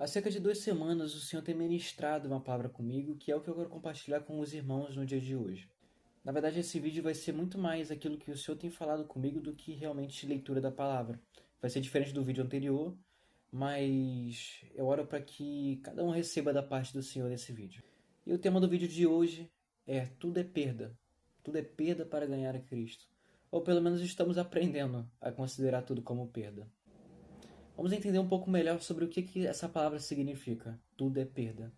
Há cerca de 2 semanas, o Senhor tem ministrado uma palavra comigo, que é o que eu quero compartilhar com os irmãos no dia de hoje. Na verdade, esse vídeo vai ser muito mais aquilo que o Senhor tem falado comigo do que realmente leitura da palavra. Vai ser diferente do vídeo anterior, mas eu oro para que cada um receba da parte do Senhor nesse vídeo. E o tema do vídeo de hoje é Tudo é perda. Tudo é perda para ganhar a Cristo. Ou pelo menos estamos aprendendo a considerar tudo como perda. Vamos entender um pouco melhor sobre o que essa palavra significa. Tudo é perda.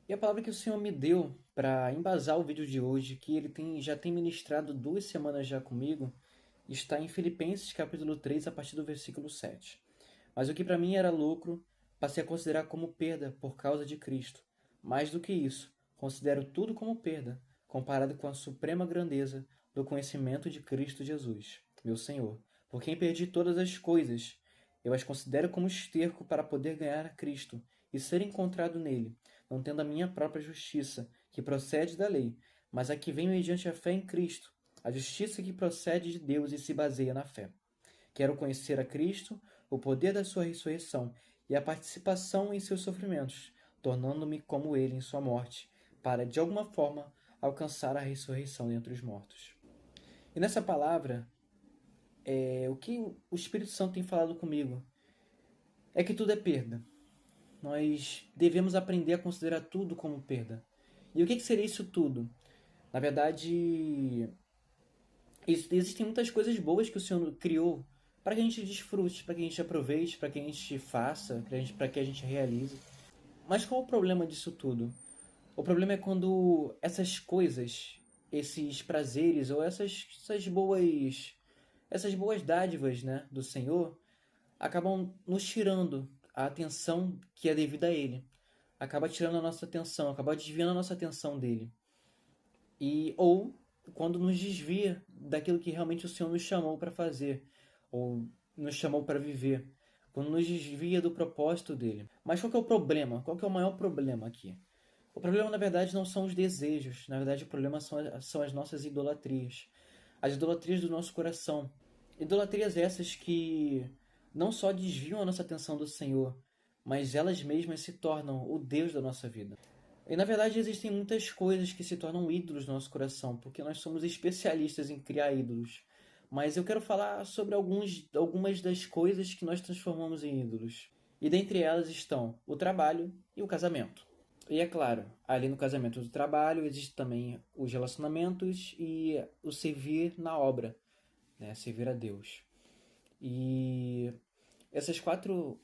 E a palavra que o Senhor me deu para embasar o vídeo de hoje, que já tem ministrado 2 semanas já comigo, está em Filipenses capítulo 3, a partir do versículo 7. Mas o que para mim era lucro, passei a considerar como perda por causa de Cristo. Mais do que isso, considero tudo como perda, comparado com a suprema grandeza do conhecimento de Cristo Jesus, meu Senhor, por quem perdi todas as coisas. Eu as considero como esterco para poder ganhar a Cristo e ser encontrado nele, não tendo a minha própria justiça, que procede da lei, mas a que vem mediante a fé em Cristo, a justiça que procede de Deus e se baseia na fé. Quero conhecer a Cristo, o poder da sua ressurreição e a participação em seus sofrimentos, tornando-me como ele em sua morte, para, de alguma forma, alcançar a ressurreição dentre os mortos. E nessa palavra, o que o Espírito Santo tem falado comigo é que tudo é perda. Nós devemos aprender a considerar tudo como perda. E o que seria isso tudo? Na verdade, existem muitas coisas boas que o Senhor criou para que a gente desfrute, para que a gente aproveite, para que a gente faça, para que a gente realize. Mas qual o problema disso tudo? O problema é quando essas coisas, esses prazeres ou essas boas dádivas, né, do Senhor acabam nos tirando a atenção que é devida a Ele. Acaba tirando a nossa atenção, acaba desviando a nossa atenção dele. Ou quando nos desvia daquilo que realmente o Senhor nos chamou para fazer, ou nos chamou para viver. Quando nos desvia do propósito dele. Mas qual que é o problema? Qual que é o maior problema aqui? O problema, na verdade, não são os desejos. Na verdade, o problema são as nossas idolatrias. As idolatrias do nosso coração. Idolatrias essas que não só desviam a nossa atenção do Senhor, mas elas mesmas se tornam o Deus da nossa vida. E na verdade existem muitas coisas que se tornam ídolos no nosso coração, porque nós somos especialistas em criar ídolos. Mas eu quero falar sobre algumas das coisas que nós transformamos em ídolos. E dentre elas estão o trabalho e o casamento. E é claro, ali no casamento do trabalho existe também os relacionamentos e o servir na obra, né? Servir a Deus. E essas quatro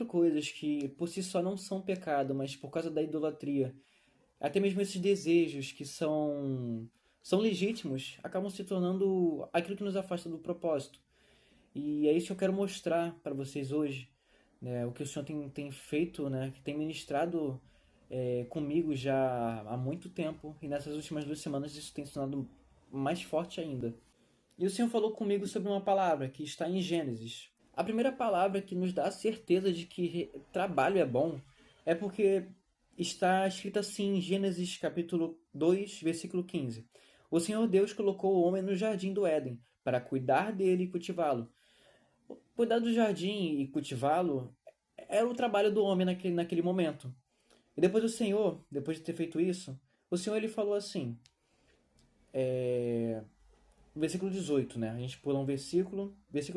coisas que por si só não são pecado, mas por causa da idolatria, até mesmo esses desejos que são legítimos, acabam se tornando aquilo que nos afasta do propósito. E é isso que eu quero mostrar para vocês hoje, né? O que o Senhor tem feito, né? Que tem ministrado comigo já há muito tempo, e nessas últimas 2 semanas isso tem se tornado mais forte ainda. E o Senhor falou comigo sobre uma palavra que está em Gênesis. A primeira palavra que nos dá a certeza de que trabalho é bom é porque está escrito assim em Gênesis capítulo 2, versículo 15. O Senhor Deus colocou o homem no jardim do Éden para cuidar dele e cultivá-lo. Cuidar do jardim e cultivá-lo era o trabalho do homem naquele momento. E depois o Senhor, depois de ter feito isso, o Senhor ele falou assim, versículo 18, né? A gente pula um versículo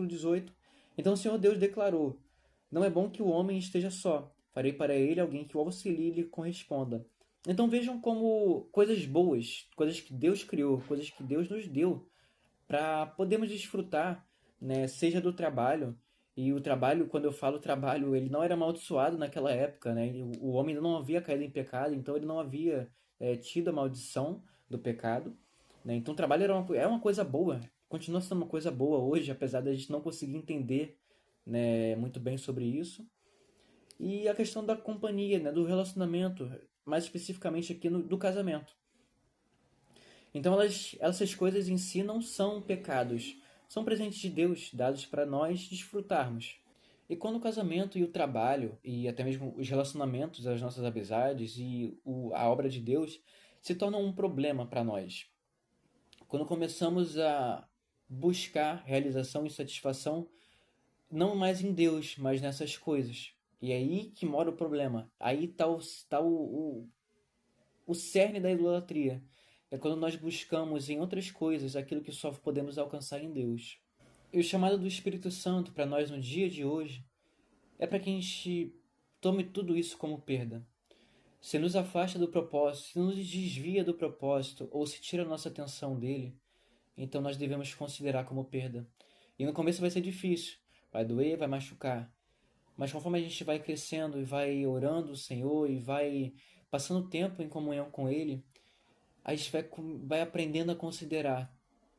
18. Então o Senhor Deus declarou: Não é bom que o homem esteja só. Farei para ele alguém que o auxilie e lhe corresponda. Então vejam como coisas boas, coisas que Deus criou, coisas que Deus nos deu para podermos desfrutar, né? Seja do trabalho. E o trabalho, quando eu falo trabalho, ele não era amaldiçoado naquela época, né? O homem ainda não havia caído em pecado, então ele não havia tido a maldição do pecado, né? Então o trabalho é uma coisa boa, continua sendo uma coisa boa hoje, apesar da gente não conseguir entender, né, muito bem sobre isso. E a questão da companhia, né, do relacionamento, mais especificamente aqui do casamento. Então essas coisas em si não são pecados, são presentes de Deus dados para nós desfrutarmos. E quando o casamento e o trabalho, e até mesmo os relacionamentos, as nossas amizades e a obra de Deus se tornam um problema para nós, quando começamos a buscar realização e satisfação não mais em Deus, mas nessas coisas. E é aí que mora o problema. Aí o cerne da idolatria. É quando nós buscamos em outras coisas aquilo que só podemos alcançar em Deus. E o chamado do Espírito Santo para nós no dia de hoje é para que a gente tome tudo isso como perda. Se nos afasta do propósito, se nos desvia do propósito ou se tira a nossa atenção dele, então nós devemos considerar como perda. E no começo vai ser difícil, vai doer, vai machucar. Mas conforme a gente vai crescendo e vai orando o Senhor e vai passando tempo em comunhão com Ele, a gente vai aprendendo a considerar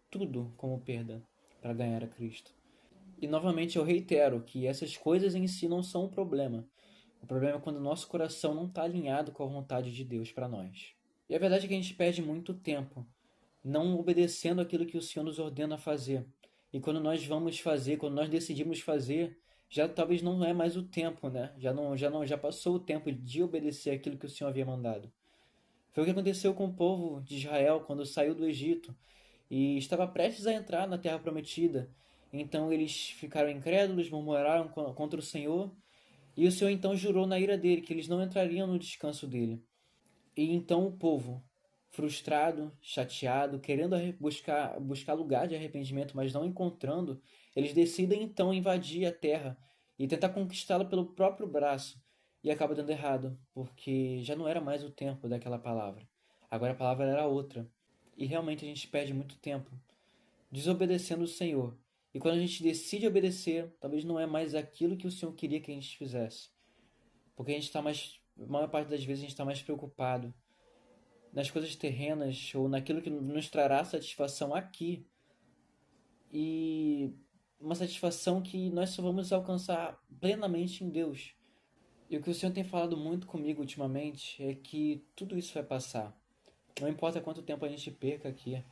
tudo como perda para ganhar a Cristo. E novamente eu reitero que essas coisas em si não são um problema. O problema é quando o nosso coração não está alinhado com a vontade de Deus para nós. E a verdade é que a gente perde muito tempo não obedecendo aquilo que o Senhor nos ordena fazer. E quando nós vamos fazer, quando nós decidimos fazer, já talvez não é mais o tempo, né? Já passou o tempo de obedecer aquilo que o Senhor havia mandado. Foi o que aconteceu com o povo de Israel quando saiu do Egito e estava prestes a entrar na terra prometida. Então eles ficaram incrédulos, murmuraram contra o Senhor, e o Senhor então jurou na ira dele que eles não entrariam no descanso dele. E então o povo, frustrado, chateado, querendo buscar lugar de arrependimento, mas não encontrando, eles decidem então invadir a terra e tentar conquistá-la pelo próprio braço. E acaba dando errado, porque já não era mais o tempo daquela palavra. Agora a palavra era outra. E realmente a gente perde muito tempo desobedecendo o Senhor. E quando a gente decide obedecer, talvez não é mais aquilo que o Senhor queria que a gente fizesse. Porque a gente está mais, a maior parte das vezes a gente está mais preocupado nas coisas terrenas ou naquilo que nos trará satisfação aqui, e uma satisfação que nós só vamos alcançar plenamente em Deus. E o que o Senhor tem falado muito comigo ultimamente é que tudo isso vai passar. Não importa quanto tempo a gente perca aqui,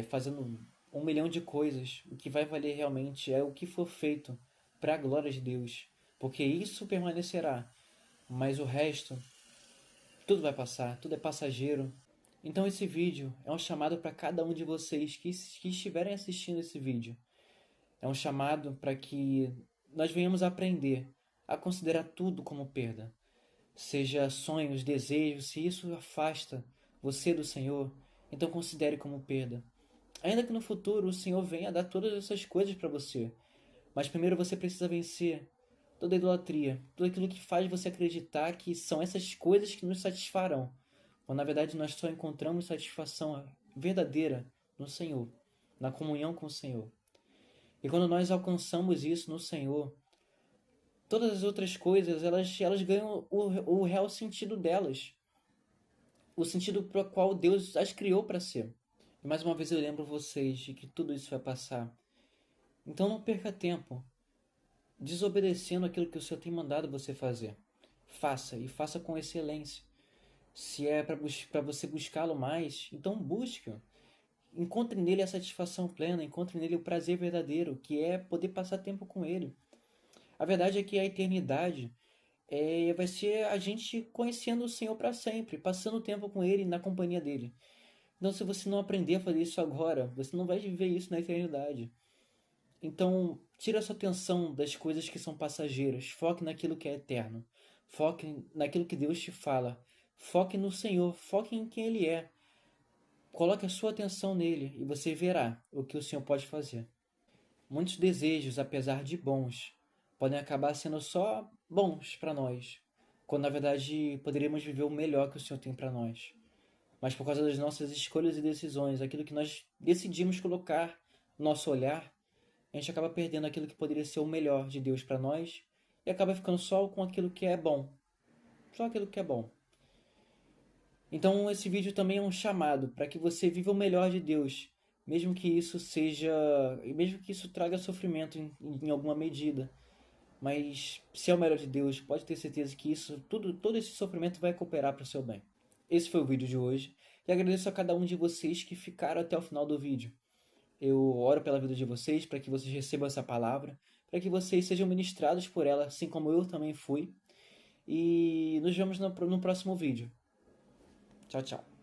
fazendo 1 milhão de coisas, o que vai valer realmente é o que for feito para a glória de Deus, porque isso permanecerá, mas o resto, tudo vai passar, tudo é passageiro. Então esse vídeo é um chamado para cada um de vocês que estiverem assistindo esse vídeo. É um chamado para que nós venhamos aprender a considerar tudo como perda. Seja sonhos, desejos, se isso afasta você do Senhor, então considere como perda. Ainda que no futuro o Senhor venha dar todas essas coisas para você, mas primeiro você precisa vencer toda a idolatria, tudo aquilo que faz você acreditar que são essas coisas que nos satisfarão, quando na verdade nós só encontramos satisfação verdadeira no Senhor, na comunhão com o Senhor. E quando nós alcançamos isso no Senhor, todas as outras coisas elas ganham o real sentido delas, o sentido para o qual Deus as criou para ser. E mais uma vez eu lembro vocês de que tudo isso vai passar. Então não perca tempo desobedecendo aquilo que o Senhor tem mandado você fazer. Faça, e faça com excelência. Se é para você buscá-lo mais, então busque-o. Encontre nele a satisfação plena, encontre nele o prazer verdadeiro, que é poder passar tempo com ele. A verdade é que a eternidade vai ser a gente conhecendo o Senhor para sempre, passando tempo com ele, na companhia dele. Então, se você não aprender a fazer isso agora, você não vai viver isso na eternidade. Então, tira a sua atenção das coisas que são passageiras. Foque naquilo que é eterno. Foque naquilo que Deus te fala. Foque no Senhor. Foque em quem Ele é. Coloque a sua atenção nele e você verá o que o Senhor pode fazer. Muitos desejos, apesar de bons, podem acabar sendo só bons para nós, quando na verdade poderíamos viver o melhor que o Senhor tem para nós. Mas por causa das nossas escolhas e decisões, aquilo que nós decidimos colocar no nosso olhar, a gente acaba perdendo aquilo que poderia ser o melhor de Deus para nós e acaba ficando só com aquilo que é bom. Só aquilo que é bom. Então esse vídeo também é um chamado para que você viva o melhor de Deus, mesmo que isso traga sofrimento em alguma medida. Mas se é o melhor de Deus, pode ter certeza que todo esse sofrimento vai cooperar para o seu bem. Esse foi o vídeo de hoje e agradeço a cada um de vocês que ficaram até o final do vídeo. Eu oro pela vida de vocês, para que vocês recebam essa palavra, para que vocês sejam ministrados por ela, assim como eu também fui. E nos vemos no próximo vídeo. Tchau, tchau.